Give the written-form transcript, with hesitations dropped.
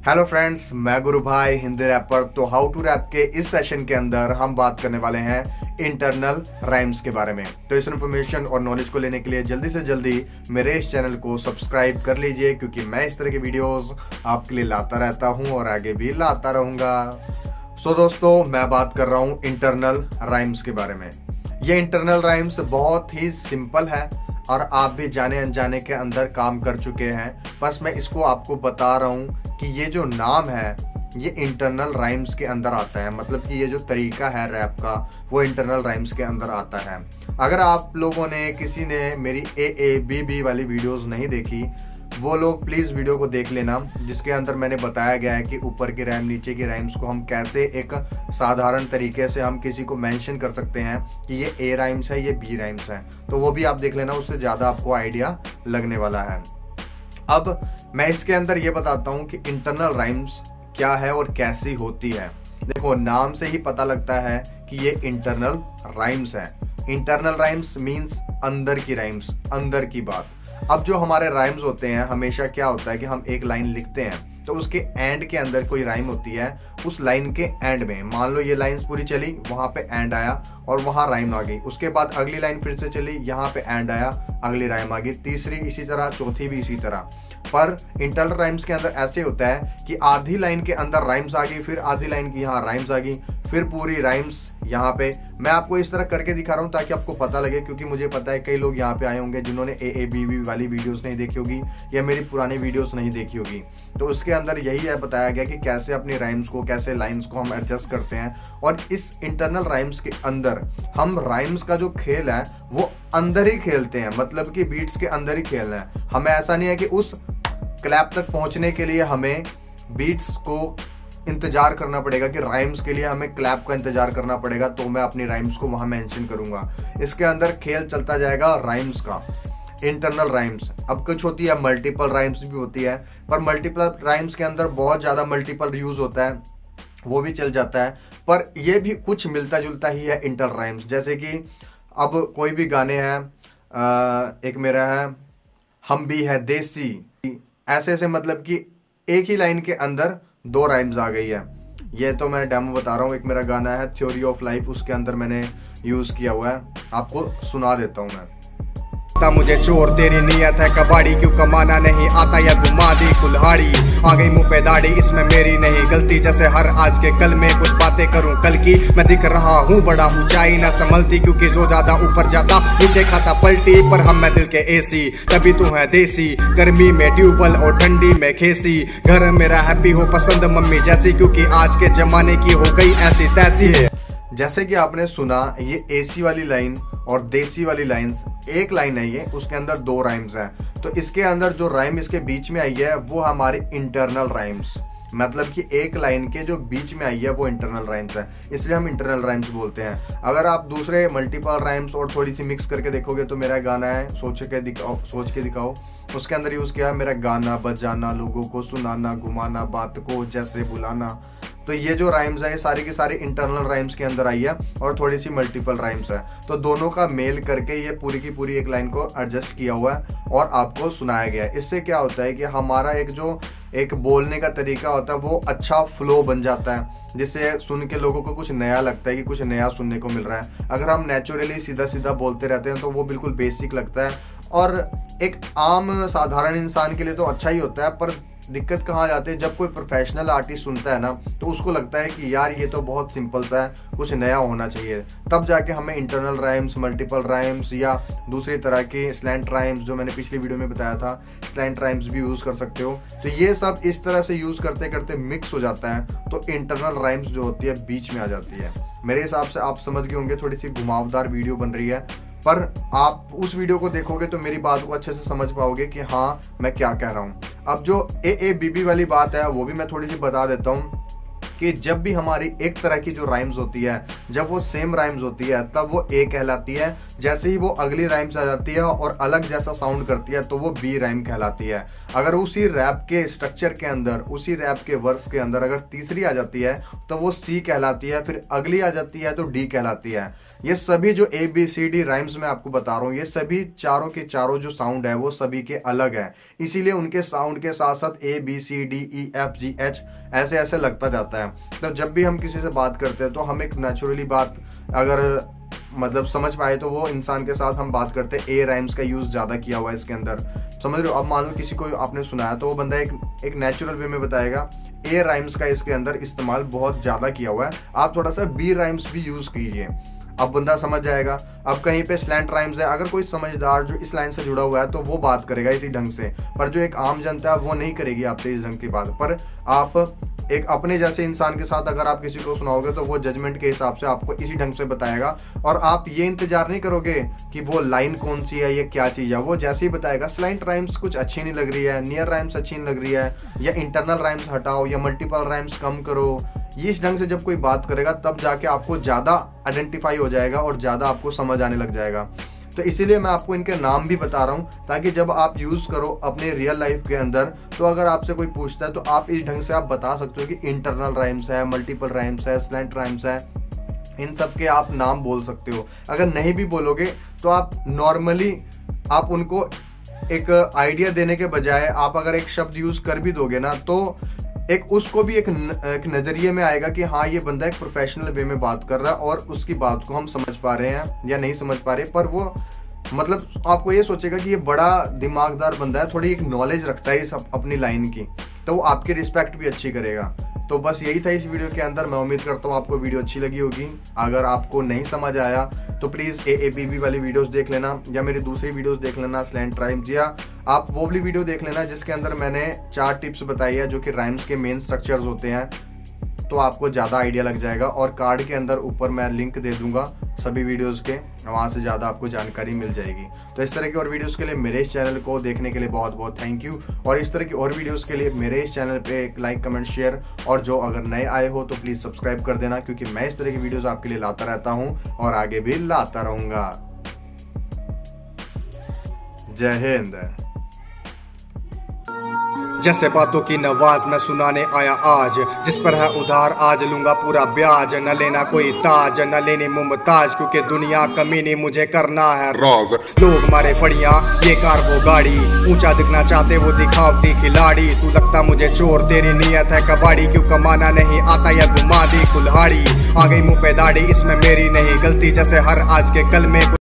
Hello friends, मैं गुरु भाई Hindi wrapper. तो हाउ टू रैप के इस सेशन के अंदर हम बात करने वाले हैं इंटरनल राइम्स के बारे में। तो इस इन्फॉर्मेशन और नॉलेज को लेने के लिए जल्दी से जल्दी मेरे इस चैनल को सब्सक्राइब कर लीजिए, क्योंकि मैं इस तरह के वीडियोस आपके लिए लाता रहता हूं और आगे भी लाता रहूंगा। सो दोस्तों, मैं बात कर रहा हूं इंटरनल राइम्स के बारे में। ये इंटरनल राइम्स बहुत ही सिंपल है और आप भी जाने अनजाने के अंदर काम कर चुके हैं। बस मैं इसको आपको बता रहा हूँ कि ये जो नाम है ये इंटरनल राइम्स के अंदर आता है, मतलब कि ये जो तरीका है रैप का वो इंटरनल राइम्स के अंदर आता है। अगर आप लोगों ने किसी ने मेरी AABB वाली वीडियोस नहीं देखी, वो लोग प्लीज़ वीडियो को देख लेना, जिसके अंदर मैंने बताया गया है कि ऊपर की राइम नीचे की राइम्स को हम कैसे एक साधारण तरीके से हम किसी को मेंशन कर सकते हैं कि ये A राइम्स है, ये B राइम्स है। तो वो भी आप देख लेना, उससे ज़्यादा आपको आइडिया लगने वाला है। अब मैं इसके अंदर ये बताता हूँ कि इंटरनल राइम्स क्या है और कैसी होती है। देखो, नाम से ही पता लगता है कि ये इंटरनल राइम्स है। इंटरनल राइम्स मीन्स अंदर की राइम्स, अंदर की बात। अब जो हमारे राइम्स होते हैं, हमेशा क्या होता है कि हम एक लाइन लिखते हैं तो उसके एंड के अंदर कोई राइम होती है। उस लाइन के एंड में मान लो ये लाइंस पूरी चली, वहां पे एंड आया और वहां राइम आ गई। उसके बाद अगली लाइन फिर से चली, यहाँ पे एंड आया, अगली राइम आ गई, तीसरी इसी तरह, चौथी भी इसी तरह। पर इंटरनल राइम्स के अंदर ऐसे होता है कि आधी लाइन के अंदर राइम्स आ गई, फिर आधी लाइन की यहाँ राइम्स आ गई, फिर पूरी राइम्स यहाँ पे। मैं आपको इस तरह करके दिखा रहा हूँ ताकि आपको पता लगे, क्योंकि मुझे पता है कई लोग यहाँ पे आए होंगे जिन्होंने AABB वाली वीडियोस नहीं देखी होगी या मेरी पुरानी वीडियोस नहीं देखी होगी। तो उसके अंदर यही है बताया गया कि कैसे अपनी राइम्स को, कैसे लाइन्स को हम एडजस्ट करते हैं। और इस इंटरनल राइम्स के अंदर हम राइम्स का जो खेल है वो अंदर ही खेलते हैं, मतलब कि बीट्स के अंदर ही खेलना है। हमें ऐसा नहीं है कि उस क्लैप तक पहुंचने के लिए हमें बीट्स को इंतजार करना पड़ेगा, कि राइम्स के लिए हमें क्लैप का इंतजार करना पड़ेगा तो मैं अपनी राइम्स को वहां मेंशन करूंगा। इसके अंदर खेल चलता जाएगा राइम्स का, इंटरनल राइम्स। अब कुछ होती है मल्टीपल राइम्स भी होती है, पर मल्टीपल राइम्स के अंदर बहुत ज़्यादा मल्टीपल यूज होता है, वो भी चल जाता है। पर यह भी कुछ मिलता जुलता ही है इंटरनल राइम्स। जैसे कि अब कोई भी गाने हैं, एक मेरा है हम भी है देसी, ऐसे ऐसे, मतलब कि एक ही लाइन के अंदर दो राइम्स आ गई है। ये तो मैं डेमो बता रहा हूँ। एक मेरा गाना है थ्योरी ऑफ लाइफ, उसके अंदर मैंने यूज किया हुआ है, आपको सुना देता हूँ मैं। मुझे चोर तेरी नियत है कबाड़ी, क्यों कमाना नहीं आता या घुमा दी कुल्हाड़ी। आ गई मुंह पे दाढ़ी, इसमें मेरी नहीं गलती, जैसे हर आज के कल में कुछ बातें करूं कल की। मैं दिख रहा हूँ बड़ा, ऊंचाई ना संभलती, क्योंकि जो ज्यादा ऊपर जाता नीचे खाता पलटी। पर हम मैं दिल के AC, तभी तू है देसी, गर्मी में ट्यूबवेल और ठंडी में खेसी। घर मेरा हैप्पी हो पसंद मम्मी जैसी, क्योंकि आज के जमाने की हो गई ऐसी तैसी है। जैसे कि आपने सुना, ये AC वाली लाइन और देसी वाली लाइंस एक लाइन है ये, उसके अंदर दो राइम्स हैं। तो इसके अंदर जो राइम इसके बीच में आई है वो हमारी इंटरनल राइम्स, मतलब कि एक लाइन के जो बीच में आई है वो इंटरनल राइम्स है, इसलिए हम इंटरनल राइम्स बोलते हैं। अगर आप दूसरे मल्टीपल राइम्स और थोड़ी सी मिक्स करके देखोगे तो मेरा गाना है सोच के दिखाओ, उसके अंदर यूज किया है मेरा गाना बजाना, लोगों को सुनाना, घुमाना, बात को जैसे बुलाना। तो ये जो राइम्स है ये सारी की सारी इंटरनल राइम्स के अंदर आई है और थोड़ी सी मल्टीपल राइम्स है। तो दोनों का मेल करके ये पूरी की पूरी एक लाइन को एडजस्ट किया हुआ है और आपको सुनाया गया है। इससे क्या होता है कि हमारा एक बोलने का तरीका होता है वो अच्छा फ्लो बन जाता है, जिससे सुन के लोगों को कुछ नया लगता है कि कुछ नया सुनने को मिल रहा है। अगर हम नेचुरली सीधा सीधा बोलते रहते हैं तो वो बिल्कुल बेसिक लगता है और एक आम साधारण इंसान के लिए तो अच्छा ही होता है। पर दिक्कत कहाँ जाती है, जब कोई प्रोफेशनल आर्टिस्ट सुनता है ना तो उसको लगता है कि यार ये तो बहुत सिंपल सा है, कुछ नया होना चाहिए। तब जाके हमें इंटरनल राइम्स, मल्टीपल राइम्स या दूसरी तरह के स्लैंट राइम्स, जो मैंने पिछली वीडियो में बताया था, स्लैंट राइम्स भी यूज़ कर सकते हो। तो ये सब इस तरह से यूज़ करते करते मिक्स हो जाता है, तो इंटरनल राइम्स जो होती है बीच में आ जाती है। मेरे हिसाब से आप समझ गए होंगे, थोड़ी सी घुमावदार वीडियो बन रही है, पर आप उस वीडियो को देखोगे तो मेरी बात को अच्छे से समझ पाओगे कि हाँ मैं क्या कह रहा हूँ। अब जो AABB वाली बात है वो भी मैं थोड़ी सी बता देता हूँ। कि जब भी हमारी एक तरह की जो राइम्स होती है, जब वो सेम राइम्स होती है तब वो ए कहलाती है। जैसे ही वो अगली राइम्स आ जाती है और अलग जैसा साउंड करती है तो वो बी राइम कहलाती है। अगर उसी रैप के स्ट्रक्चर के अंदर, उसी रैप के वर्स के अंदर अगर तीसरी आ जाती है तो वो सी कहलाती है, फिर अगली आ जाती है तो डी कहलाती है। ये सभी जो A B C D rhymes मैं आपको बता रहा हूँ, ये सभी चारों के चारों जो साउंड है वो सभी के अलग है, इसीलिए उनके साउंड के साथ साथ A B C D E F G H ऐसे ऐसे लगता जाता है। तो जब भी हम किसी से बात करते हैं तो हम एक नेचुरली बात अगर मतलब समझ पाए तो वो इंसान के साथ हम बात करते हैं। ए राइम्स का यूज ज्यादा किया हुआ है इसके अंदर, समझ रहे हो। अब मान लो किसी को आपने सुनाया तो वो बंदा एक नेचुरल वे में बताएगा। ए राइम्स का इसके अंदर इस्तेमाल बहुत ज्यादा किया हुआ है। आप थोड़ा सा बी राइम्स भी यूज कीजिए, अब बंदा समझ जाएगा। अब कहीं पे स्लैंट राइम्स है, अगर कोई समझदार जो इस लाइन से जुड़ा हुआ है तो वो बात करेगा इसी ढंग से, पर जो एक आम जनता है वो नहीं करेगी आपसे इस ढंग की बात। पर आप एक अपने जैसे इंसान के साथ अगर आप किसी को सुनाओगे तो वो जजमेंट के हिसाब से आपको इसी ढंग से बताएगा, और आप ये इंतजार नहीं करोगे कि वो लाइन कौन सी है, ये क्या चीज़ है। वो जैसे ही बताएगा स्लैंट राइम्स कुछ अच्छी नहीं लग रही है, नियर राइम्स अच्छी नहीं लग रही है, या इंटरनल राइम्स हटाओ, या मल्टीपल राइम्स कम करो, ये इस ढंग से जब कोई बात करेगा तब जाके आपको ज़्यादा आइडेंटिफाई हो जाएगा और ज़्यादा आपको समझ आने लग जाएगा। तो इसीलिए मैं आपको इनके नाम भी बता रहा हूँ ताकि जब आप यूज़ करो अपने रियल लाइफ के अंदर तो अगर आपसे कोई पूछता है तो आप इस ढंग से आप बता सकते हो कि इंटरनल राइम्स है, मल्टीपल राइम्स है, स्लैंट राइम्स है, इन सब के आप नाम बोल सकते हो। अगर नहीं भी बोलोगे तो आप नॉर्मली आप उनको एक आइडिया देने के बजाय आप अगर एक शब्द यूज़ कर भी दोगे ना तो एक उसको भी एक नज़रिए में आएगा कि हाँ ये बंदा एक प्रोफेशनल वे में बात कर रहा है और उसकी बात को हम समझ पा रहे हैं या नहीं समझ पा रहे, पर वो मतलब आपको ये सोचेगा कि ये बड़ा दिमागदार बंदा है, थोड़ी एक नॉलेज रखता है इस अपनी लाइन की, तो वो आपकी रिस्पेक्ट भी अच्छी करेगा। तो बस यही था इस वीडियो के अंदर। मैं उम्मीद करता हूँ आपको वीडियो अच्छी लगी होगी। अगर आपको नहीं समझ आया तो प्लीज़ AABB वाली वीडियोस देख लेना या मेरी दूसरी वीडियोस देख लेना स्लैंट राइम्स, या आप वो वाली वीडियो देख लेना जिसके अंदर मैंने 4 टिप्स बताई है जो कि राइम्स के मेन स्ट्रक्चर्स होते हैं, तो आपको ज़्यादा आइडिया लग जाएगा। और कार्ड के अंदर ऊपर मैं लिंक दे दूंगा सभी वीडियोस के, वहाँ से ज़्यादा आपको जानकारी मिल जाएगी। तो इस तरह की और वीडियोस के लिए मेरे इस चैनल को देखने के लिए बहुत बहुत थैंक यू, और इस तरह की और वीडियोस के लिए मेरे इस चैनल पे एक लाइक कमेंट शेयर, और जो अगर नए आए हो तो प्लीज़ सब्सक्राइब कर देना, क्योंकि मैं इस तरह की वीडियोज़ आपके लिए लाता रहता हूँ और आगे भी लाता रहूँगा। जय हिंद। जैसे बातों की नवाज मैं सुनाने आया आज, जिस पर है उधार आज लूंगा पूरा ब्याज। न लेना कोई ताज न लेनी मुमताज, क्योंकि दुनिया कमीनी मुझे करना है राज। लोग मारे फड़ियां ये कार वो गाड़ी, ऊंचा दिखना चाहते वो दिखावटी खिलाड़ी। तू लगता मुझे चोर तेरी नीयत है कबाड़ी, क्यों कमाना नहीं आता या घुमा दी कुल्हाड़ी। आ गई मुंह पे दाढ़ी इसमें मेरी नहीं गलती, जैसे हर आज के कल में